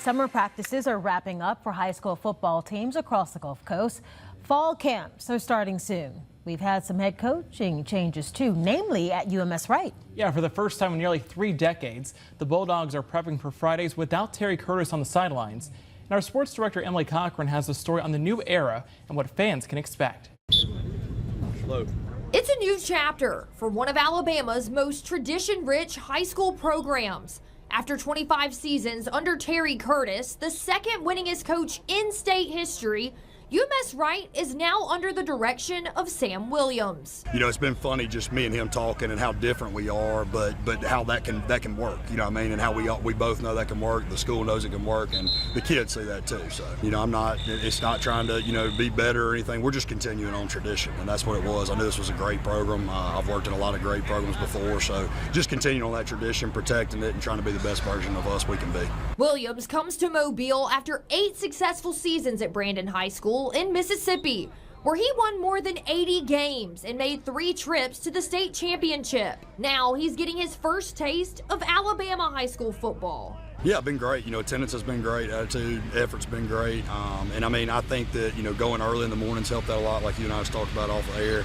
Summer practices are wrapping up for high school football teams across the Gulf Coast. Fall camps are starting soon. We've had some head coaching changes too, namely at UMS-Wright. Yeah, for the first time in nearly 3 decades, the Bulldogs are prepping for Fridays without Terry Curtis on the sidelines. And our sports director, Emily Cochran, has a story on the new era and what fans can expect. Slow. It's a new chapter for one of Alabama's most tradition-rich high school programs. After 25 seasons under Terry Curtis, the second winningest coach in state history, UMS-Wright is now under the direction of Sam Williams. You know, it's been funny just me and him talking and how different we are, but how that can work, you know what I mean, and how we both know that can work, the school knows it can work, and the kids see that too. So, you know, it's not trying to, you know, be better or anything. We're just continuing on tradition, and that's what it was. I knew this was a great program. I've worked in a lot of great programs before, so just continuing on that tradition, protecting it, and trying to be the best version of us we can be. Williams comes to Mobile after 8 successful seasons at Brandon High School in Mississippi, where he won more than 80 games and made 3 trips to the state championship. Now he's getting his first taste of Alabama high school football. Yeah, been great. You know, attendance has been great, attitude, effort's been great. And I mean, I think that, you know, going early in the mornings helped out a lot, like you and I just talked about off the air.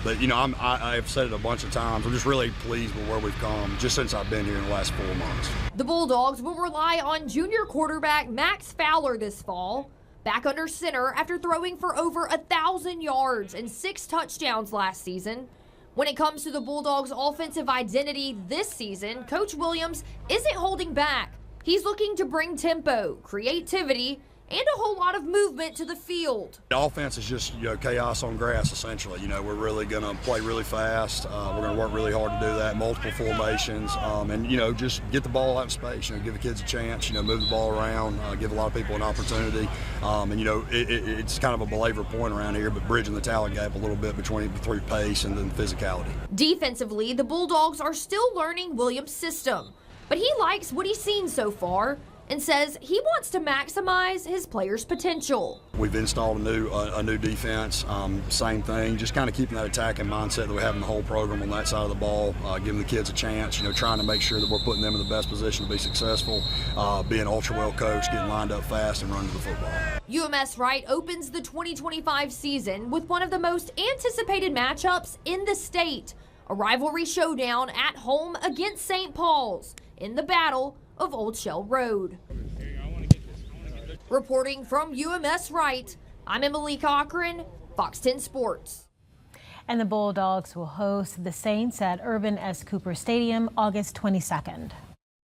But, you know, I've said it a bunch of times. I'm just really pleased with where we've come just since I've been here in the last 4 months. The Bulldogs will rely on junior quarterback Max Fowler this fall. Back under center after throwing for over 1,000 yards and 6 touchdowns last season. When it comes to the Bulldogs' offensive identity this season, Coach Williams isn't holding back. He's looking to bring tempo, creativity, and a whole lot of movement to the field. The offense is just, you know, chaos on grass, essentially. You know, we're really going to play really fast. We're going to work really hard to do that, multiple formations, and, you know, just get the ball out in space, you know, give the kids a chance, you know, move the ball around, give a lot of people an opportunity. And, you know, it's kind of a belabor point around here, but bridging the talent gap a little bit between pace and then physicality. Defensively, the Bulldogs are still learning Williams' system, but he likes what he's seen so far and says he wants to maximize his players' potential. We've installed a new defense, same thing, just kind of keeping that attacking mindset that we have in the whole program on that side of the ball, giving the kids a chance, you know, trying to make sure that we're putting them in the best position to be successful, being ultra well coached, getting lined up fast and running the football. UMS-Wright opens the 2025 season with one of the most anticipated matchups in the state, a rivalry showdown at home against St. Paul's in the Battle of Old Shell Road. Reporting from UMS-Wright, I'm Emily Cochran, Fox 10 Sports. And the Bulldogs will host the Saints at Urban S. Cooper Stadium August 22nd.